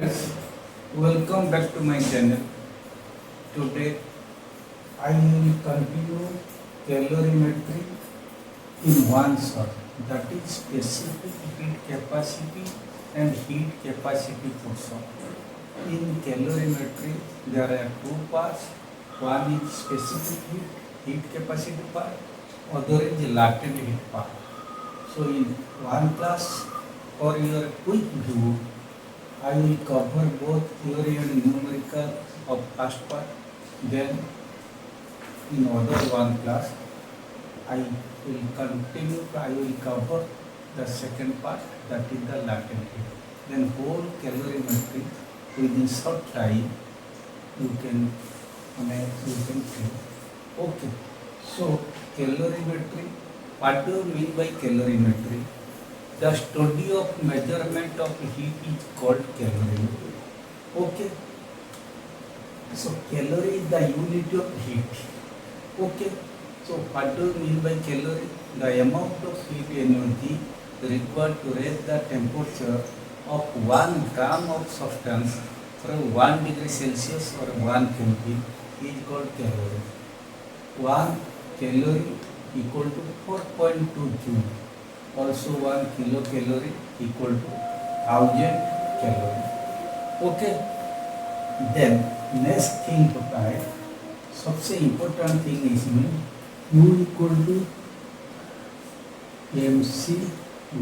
Yes, welcome back to my channel. Today I will continue calorimetry in one shot, that is specific heat capacity and heat capacity portion. In calorimetry there are two parts. One is specific heat capacity part, other is latent heat part. So in one class, for your quick view, I will cover both theory and numerical of first part. Then in other one class, I will continue. I will cover the second part, that is the latent heat. Then whole calorimetry within short time you can see. Okay. So calorimetry. What do you mean by calorimetry? The study of measurement of heat is called calorimetry. Okay. So calorie is the unit of heat. Okay. So what do you mean by calorie? The amount of heat energy required to raise the temperature of 1 gram of substance from 1 degree Celsius or 1 Kelvin is called calorie. 1 calorie equal to 4.2 joule. Also 1 kilocalorie equal to 1000 calorie. Okay. Then next thing होता है, सबसे important thing इसमें U equal to MC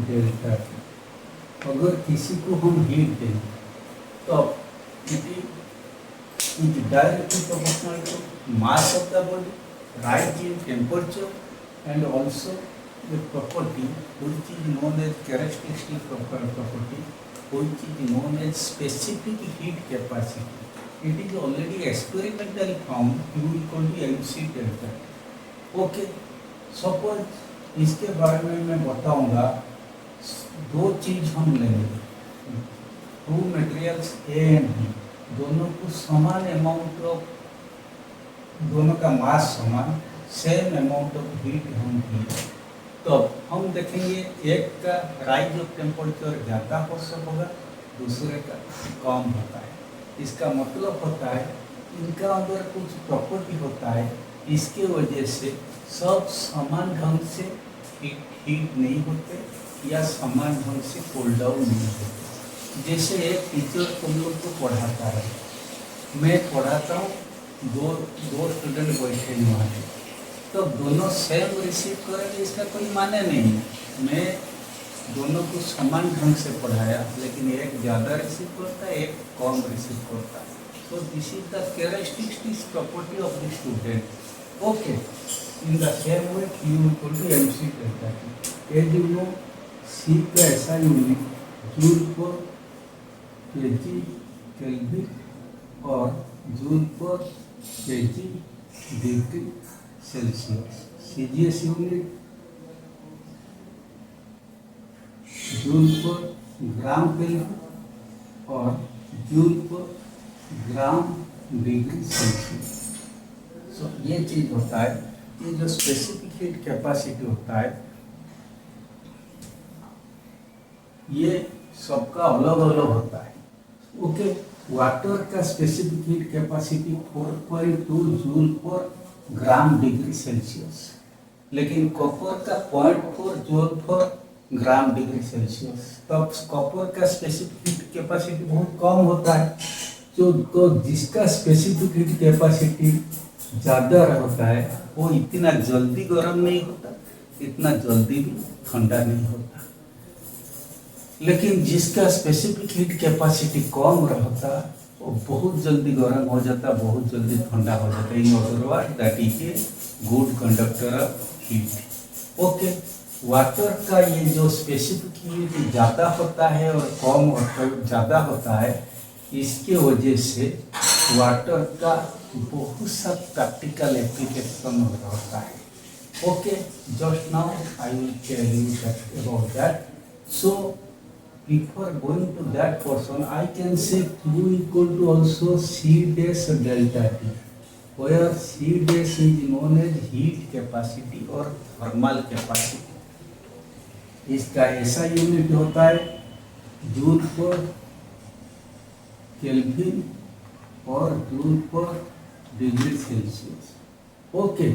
delta T. अगर किसी को हम heat दें तो it is directly proportional to mass of the body, rise in temperature, and also the property which is known as characteristic property, which is known as specific heat capacity. It is already experimentally found Q equal to MC delta. Okay. Suppose इसके बारे में मैं बताऊंगा. दो चीज हम लेंगे, two materials A and B, दोनों को समान अमाउंट ऑफ, दोनों का मास समान, सेम अमाउंट ऑफ हीट हम दी, तो हम देखेंगे एक का राइज ऑफ टेम्परेचर ज़्यादा होगा, दूसरे का कम होता है. इसका मतलब होता है इनका अंदर कुछ प्रॉपर्टी होता है, इसके वजह से सब समान ढंग से हीट नहीं होते या समान ढंग से कूल डाउन नहीं होते. जैसे एक टीचर तुम लोग को पढ़ाता है, मैं पढ़ाता हूँ, दो स्टूडेंट बैठे हैं वहाँ पे, तो दोनों सेम रिसीव करेंगे इसका कोई माने नहीं है. मैं दोनों को समान ढंग से पढ़ाया, लेकिन एक ज़्यादा रिसीव करता है, एक कम रिसीव करता है. तो this is the characteristic property of the student. Okay. In the same way Q equal to MC delta T. As you know, C का ऐसा यूनिट जूल पर केजी केल्विन और जूल पर kg degree Celsius. CGS unit joule per gram kelvin और joule per gram degree Celsius. सो ये चीज होता है. ये जो स्पेसिफिक हीट कैपेसिटी होता है, ये सबका अलग अलग होता है. ओके. वाटर का specific heat capacity 4.2 joule per gram degree Celsius, लेकिन कॉपर का 0.4 joule per gram degree Celsius. तब कॉपर का स्पेसिफिक हीट कैपेसिटी बहुत कम होता है. तो जिसका स्पेसिफिक हीट कैपेसिटी ज़्यादा होता है वो इतना जल्दी गर्म नहीं होता, इतना जल्दी भी ठंडा नहीं होता. लेकिन जिसका स्पेसिफिक हीट कैपेसिटी कम रहता वो बहुत जल्दी गर्म हो जाता, बहुत जल्दी ठंडा हो जाता. In other word that is a good conductor of heat. Okay. Water का ये जो स्पेसिफिक हीट ज़्यादा होता है और कम ज़्यादा होता है, इसके वजह से वाटर का बहुत सा प्रैक्टिकल एप्लीकेशन होता है. Okay. Just now I will tell you about that. So before going to that portion, I can say Q equal to also C dash delta T, where C dash is known as heat capacity or thermal capacity. इसका ऐसा unit होता है joule पर kelvin और joule पर degree Celsius. Okay,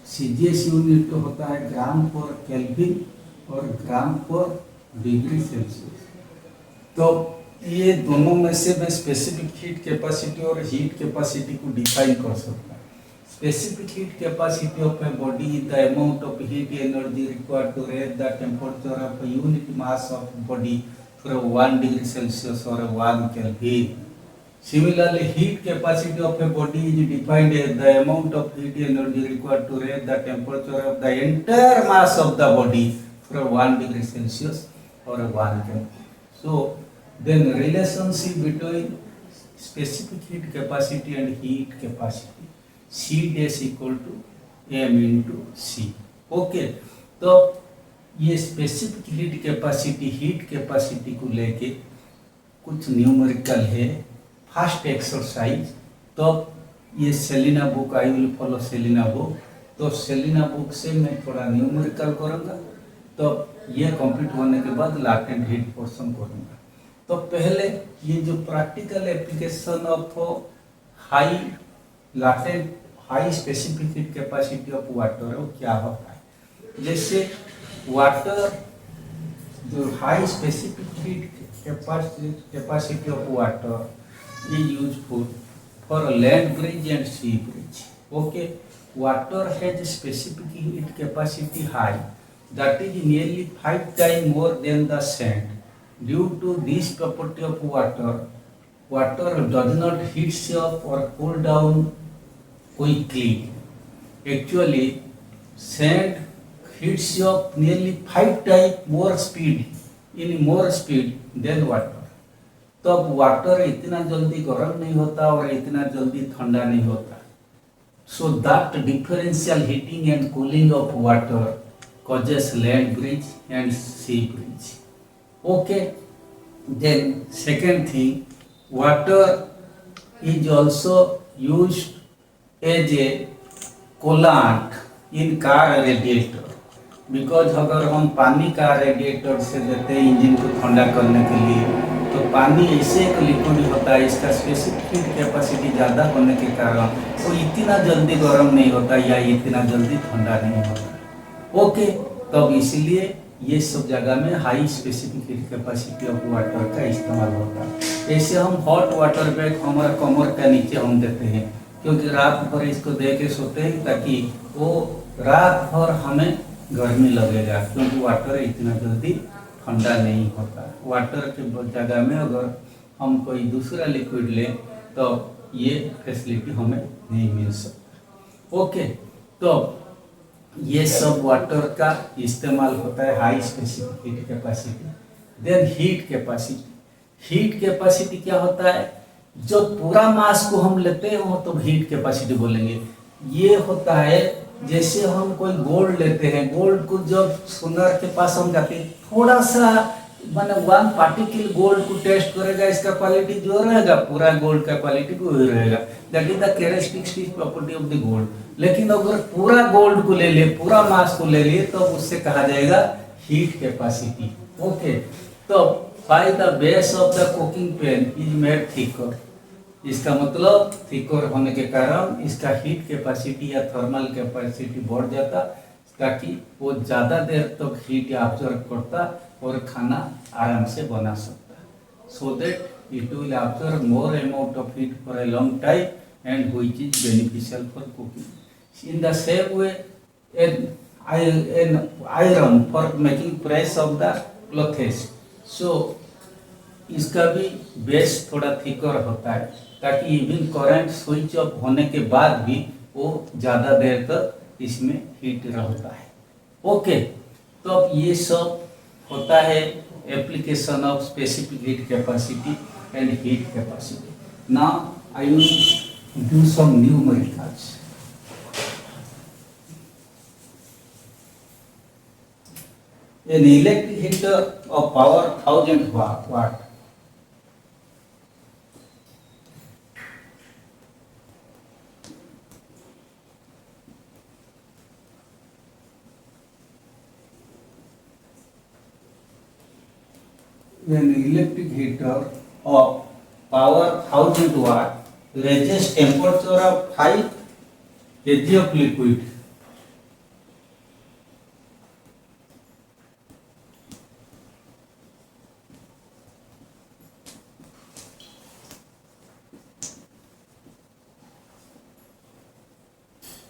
CGS unit तो होता है ग्राम पर केल्विन और ग्राम पर डिग्री सेल्सियस। तो ये दोनों में से मैं स्पेसिफिक हीट कैपेसिटी और हीट कैपेसिटी को डिफाइन कर सकता हूँ। Specific heat capacity of a body is the amount of heat energy required to raise the temperature of a unit mass of body from 1 degree Celsius or 1 Kelvin. Similarly, heat capacity of a body is defined as the amount of heat energy required to raise the temperature of the entire mass of the body from 1 degree Celsius or 1 Kelvin. So, then relationship between specific heat capacity and heat capacity, C dash equal to M into C. Okay, तो ये specific heat capacity को लेके कुछ numerical है। First exercise, तो ये Selina book, I will follow Selina book. तो Selina book से मैं थोड़ा न्यूमेरिकल करूँगा, तो ये कंप्लीट होने के बाद लाटेंट हीट पोर्शन करूँगा। तो पहले ये जो practical application of high latent high specific heat capacity of water है वो क्या होता है। जैसे वाटर, जो high specific heat capacity of water is useful for land bridge and sea bridge. Okay, water has a specific heat capacity high, that is nearly 5 times more than the sand. Due to this property of water, water does not heat up or cool down quickly. Actually, sand heats up nearly 5 times more speed than water. तो अब water इतना जल्दी गर्म नहीं होता और इतना जल्दी ठंडा नहीं होता। So that differential heating and cooling of water causes land breeze and sea breeze. Okay, then second thing, water is also used as a coolant in car radiator, because अगर हम पानी का रेडिएटर से देते हैं इंजन को ठंडा करने के लिए, तो पानी ऐसे एक लिक्विड होता है, इसका स्पेसिफिक हीट कैपेसिटी ज़्यादा होने के कारण वो इतना जल्दी गर्म नहीं होता या इतना जल्दी ठंडा नहीं होता। ओके, तब इसीलिए ये सब जगह में high specific heat capacity of water का इस्तेमाल होता है। ऐसे हम हॉट वाटर बैग हमारा कमर का नीचे हम देते हैं, क्योंकि रात भर इसको दे के सोते हैं ताकि वो रात भर हमें गर्मी लगेगा, क्योंकि वाटर इतना जल्दी ठंडा नहीं होता। वाटर के जगह में अगर हम कोई दूसरा लिक्विड लें तो ये फैसिलिटी हमें नहीं मिल सकता। ओके, तो ये सब वाटर का इस्तेमाल होता है high specific heat capacity. Then heat capacity. Heat capacity क्या होता है, जो पूरा मास को हम लेते हैं वो तो हीट कैपेसिटी बोलेंगे। ये होता है जैसे हम कोई गोल्ड लेते हैं, गोल्ड को जब सुनर के पास हम जाते हैं, थोड़ा सा मैंने 1 पार्टिकल गोल्ड को टेस्ट करेगा, इसका क्वालिटी जो रहेगा पूरा गोल्ड का क्वालिटी वही रहेगा, that is the characteristic property of the gold. लेकिन अगर पूरा गोल्ड को ले लिए, पूरा मास को ले लिए, तो उससे कहा जाएगा हीट कैपेसिटी। ओके, तो by the base of the cooking pan is made thicker, इसका मतलब थिकर होने के कारण इसका हीट कैपेसिटी या थर्मल कैपेसिटी बढ़ जाता, ताकि वो ज़्यादा देर तक हीट ऑब्जर्व करता और खाना आराम से बना सकता, so that it will observe more amount of heat for a long time and which is beneficial for cooking. In the same way an iron for making press of the clothes, so इसका भी base थोड़ा thicker होता है, ताकि even current switch off होने के बाद भी वो ज़्यादा देर तक इसमें हीट रहता है। ओके, तो अब ये सब होता है application of specific heat capacity and heat capacity. Now I will do some numericals. An electric heater of power 1000 watt an electric heater of power 1000 watt raises temperature of 5 kg of liquid.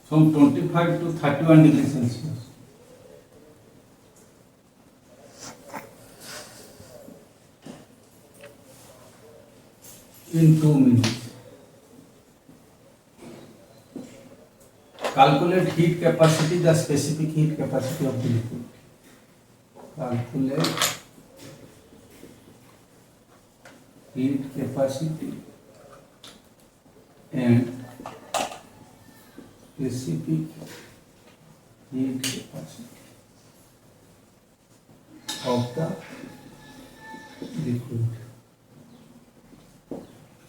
From 25 to 31 degrees Celsius. In 2 minutes. Calculate heat capacity, the specific heat capacity of the liquid. Calculate heat capacity and specific heat capacity of the liquid.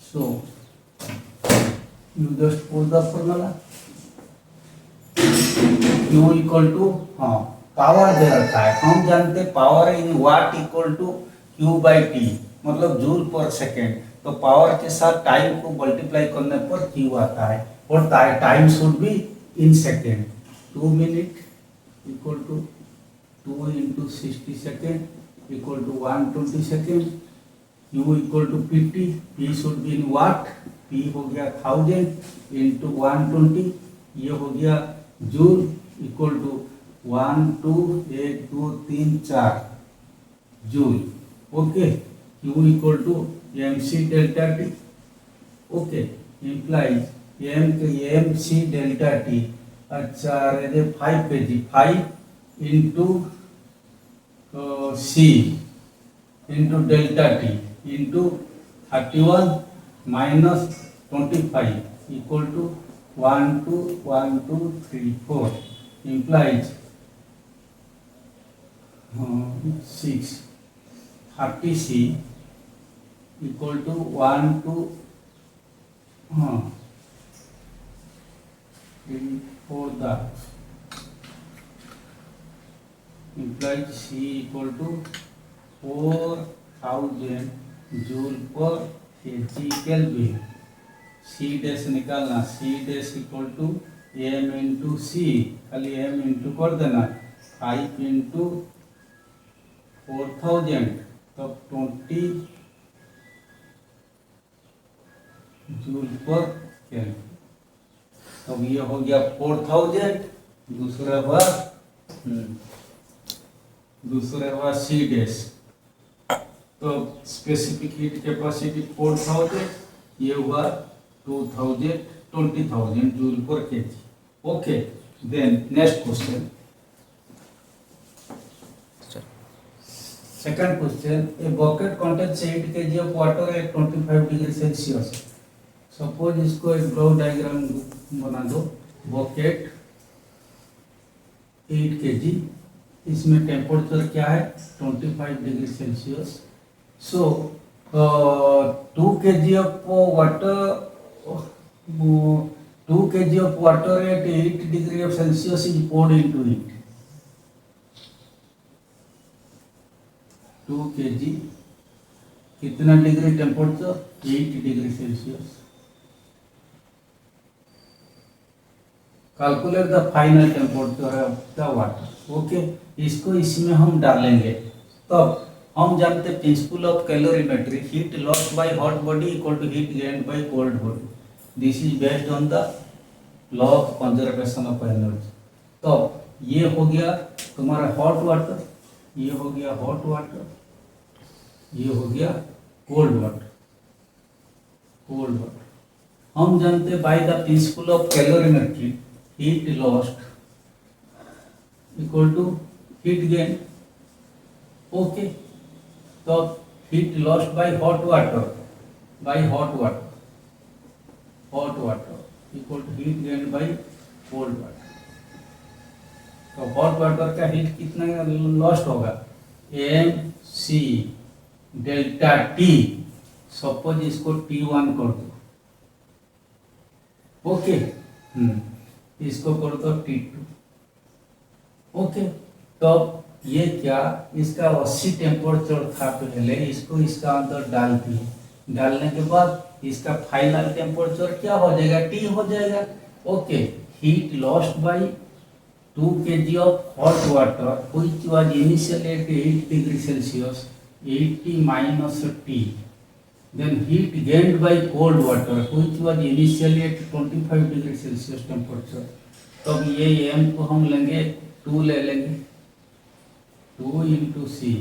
So you just put the formula. Q equal to power दे रखा है, हम जानते power in watt equal to Q by T, मतलब joule per second. तो power के साथ time को मल्टीप्लाई करने पर Q आता है, और time should be in second. 2 minute equal to 2 into 60 second equal to 120 second. Q equal to PT, P should be in watt, P हो गया 1000 इंटू 120, ये हो गया joule equal to 1 2 1 2 3 4 joule. Okay, Q equal to mc delta T. Okay, implies mc delta T, अच्छा 5 kg, 5 into c into delta T into 31 minus 25 equal to 1 2 1 2 3 4 implies 6 30C equal to 1 2 3 4 the implies C equal to 4000 joule per kg Kelvin। C dash निकालना, C dash equal to m into C, खाली m into कर देना, 5 into 4000 तब 20 joule पर kelvin. तब ये हो गया 4000, दूसरा हुआ C डैश, तो स्पेसिफिक हीट कैपेसिटी 4000, ये हुआ 20,000 जूल पर KG. Okay, then next question, second question, a bucket contains 8 kg of water at 25 degree Celsius. Suppose इसको एक ब्लॉक डायग्राम बना दो, बकेट 8 kg, इसमें टेम्परेचर क्या है 25 degree Celsius. So 2 kg of water 2 kg of water at 8 degree of Celsius is poured into it. 2 kg कितना degree temperature 8 degree Celsius. Calculate the final temperature of the water. Okay, इसको इसमें हम डालेंगे, तब हम जानते principle of calorimetry, heat lost by hot body equal to heat gained by cold body. This is based on the law of conservation of energy. तो ये हो गया तुम्हारा हॉट वाटर, ये हो गया हॉट वाटर, ये हो गया कोल्ड वाटर। कोल्ड वाटर हम जानते by the principle of calorimetry, heat lost equal to heat gain. Okay, तो heat lost by hot water, hot water equal to heat gain by cold water. तो hot water का heat कितना lost होगा, mc delta T, suppose इसको T1 कर दो। Okay, इसको कर दो T2। ओके, तो ये क्या, इसका 80 टेम्परेचर था पहले, इसको इसका अंदर डाल दिए, डालने के बाद इसका फाइनल टेम्परेचर क्या हो जाएगा, टी हो जाएगा। Okay, heat lost bye 2 kg of hot water which was initially at 8 degree Celsius 80 minus T, then heat gained by cold water which was initially at 25 degree Celsius temperature। तो अब ये m को हम लेंगे 2 ले लेंगे, 2 इंटू सी,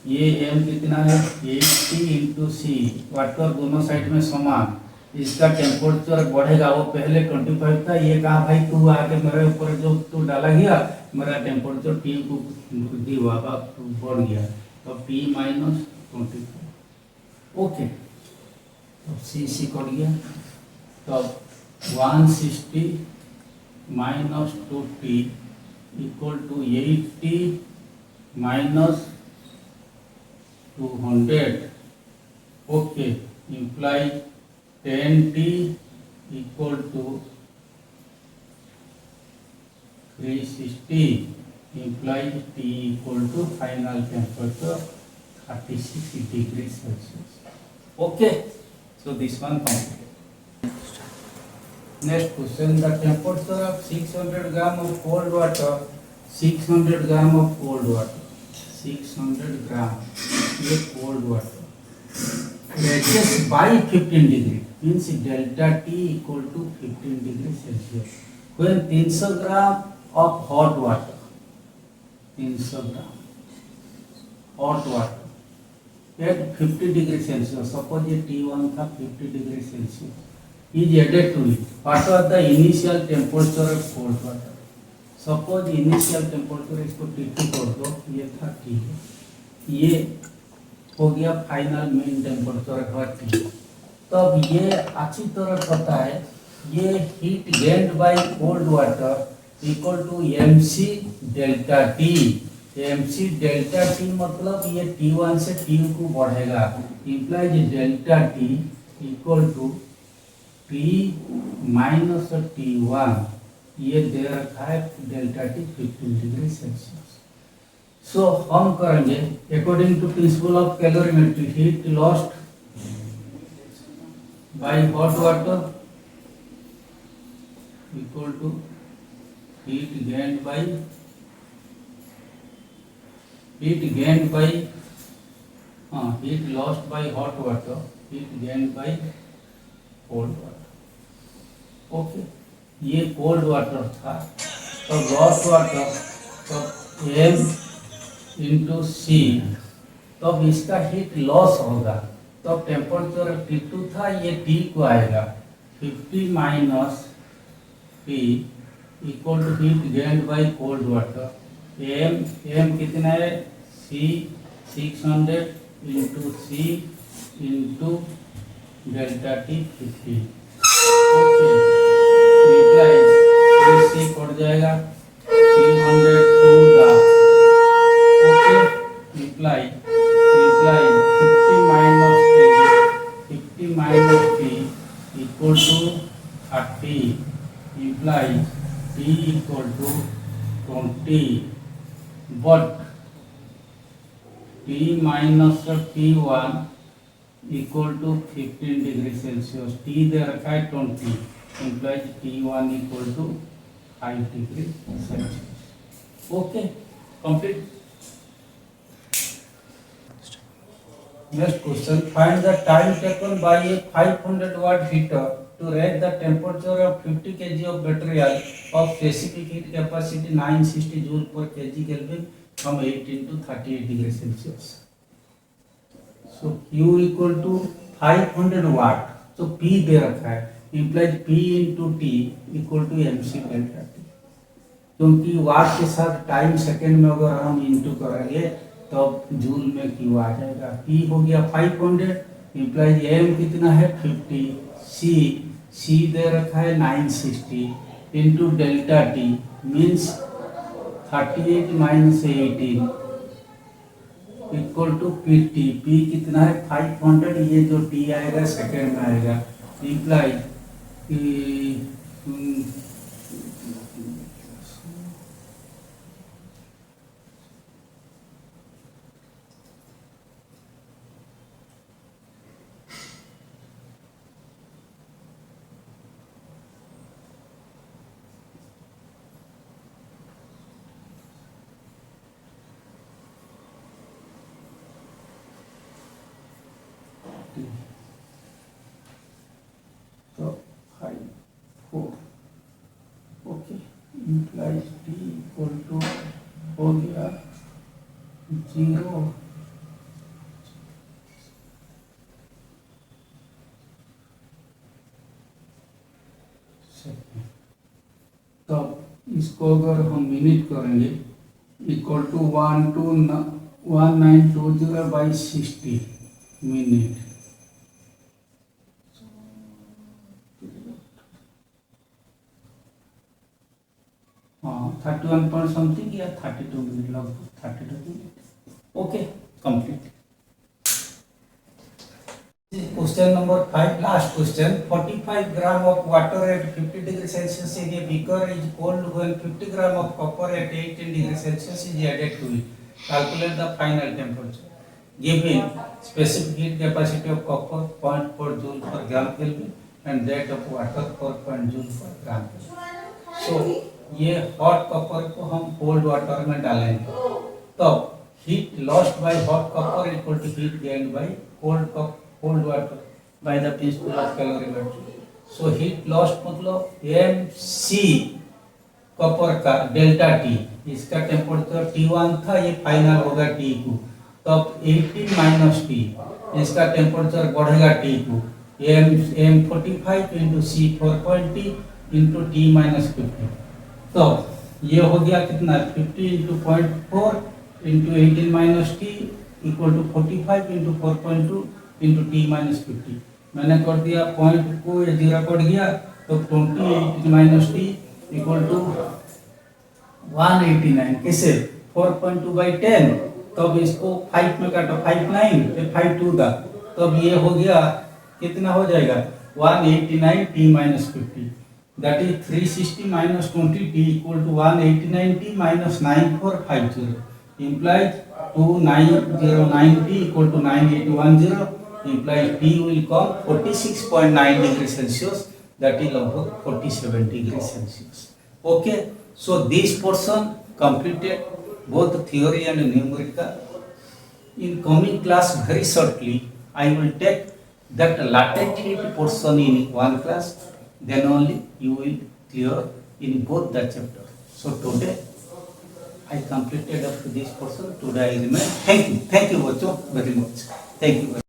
ये m कितना है 80 इंटू सी, वाटर दोनों साइड में समान, इसका टेम्परेचर बढ़ेगा, वो पहले 25 था, ये कहा भाई तू आके मेरे ऊपर जो तू डाला गया मेरा टेम्परेचर टी को वृद्धि हुआ, बढ़ गया, तो टी माइनस 25। ओके, तो सी कट गया, तो 160 minus 2t equal to 80 minus 200। Okay, imply 10t equal to 360, imply t equal to final temperature 36 degree Celsius. Okay, so this one completed। Next question, the temperature of 600 gram of cold water, 600 gram of cold water, 600 gram ये cold water raises by 15 degree, means delta T equal to 15 degree Celsius। when 300 gram of hot water, 300 gram hot water at 50 degree Celsius, suppose ये T1 था 50 degree Celsius, is added to it, what was the initial temperature of cold water? suppose initial temperature इसको T2 कर दो, ये था T, ये हो गया फाइनल मेन टेम्परेचर का T। तब ये अच्छी तरह पता है, ये heat gained by cold water equal to mc delta T। mc delta T मतलब ये T1 से T2 को बढ़ेगा, implies delta T equal to T minus T1, ये दे रखा है delta T 15 degree Celsius. So हम करेंगे according to principle of calorimetry, heat lost by hot water equal to heat gained by heat lost by hot water, heat gained by cold water. Okay, ये cold water था, तो lost water तो m into सी, तब इसका heat loss होगा, तो temperature T2 था, ये T को आएगा 50 minus P equal to heat gained by cold water, m कितना है C 600 into C into delta T 50। Okay, से कट जाएगा 302 दा। Okay, imply 50 minus T equal to 30, imply T equal to 20, but T minus T1 equal to 15 degree Celsius, T दे रखा है 20, implies T1 equal to 5 degree Celsius। Okay, complete। Next question, find the time taken by a 500 watt heater to raise the temperature of 50 kg of material of specific heat capacity 960 joule per kg Kelvin from 18 to 38 degree Celsius। So Q equal to 500 watt, so P दे रखा है, implies P into T equal to MC delta T, क्योंकि वाट के साथ time second में अगर हम into करेंगे तो जूल में Q आ जाएगा। P हो गया 500, इम्प्लाइज M कितना है 50, C दे रखा है 960 into delta T means 38 minus 18 equal to PT। P कितना है 500, ये जो T आएगा सेकेंड में आएगा, implies T. So 5 4 okay implies T equal to हो गया 0 सेकेंड। तो इसको अगर हम मिनट करेंगे इक्वल टू 1920 बाई 60 मिनट। हाँ 31 पॉइंट समथिंग या 32 मिनट, लगभग 32 minute. Okay complete. Question number 5, last question. 45 gram of water at 50 degrees Celsius in a beaker is cold when 50 gram of copper at 18 degrees Celsius is added to it. Calculate the final temperature. Given specific heat capacity of copper 0.4 joule per gram Kelvin and that of water 4 joule per gram Kelvin. So ये hot copper को हम cold water में डालेंगे, तो heat lost by hot copper equal to heat gained by cold water by the principle of calorimetry. So heat lost मतलब mc copper का delta T, इसका temperature T1 था, ये फाइनल होगा T2, तब 18 माइनस टी, इसका टेम्परेचर बढ़ेगा T2, M45 into C 4.T into T minus 50। तो ये हो गया कितना 50 into 0.4 into 18 minus T equal to 45 into 4.2 into T minus 50। मैंने कर दिया पॉइंट को ये जीरो कट गया, तो 28 माइनस टी इक्वल टू 189। किसे 4.2 बाई 10, तब इसको 5 में काटो 5 9 फिर 5 2 दा, तब ये हो गया कितना हो जाएगा 189 T minus 50, that is 360 minus 20 T equal to 189 T minus 9450 implies 2909 T equal to 9810 implies T will come 46.9 degrees Celsius, that is लगभग 47 degrees Celsius. Okay, so this portion completed both theory and numerical. In coming class very shortly, I will take that latent heat portion in one class, then only you will clear in both the chapter. So today I completed up to this portion. Today I remain. Thank you बच्चों very much. Thank you.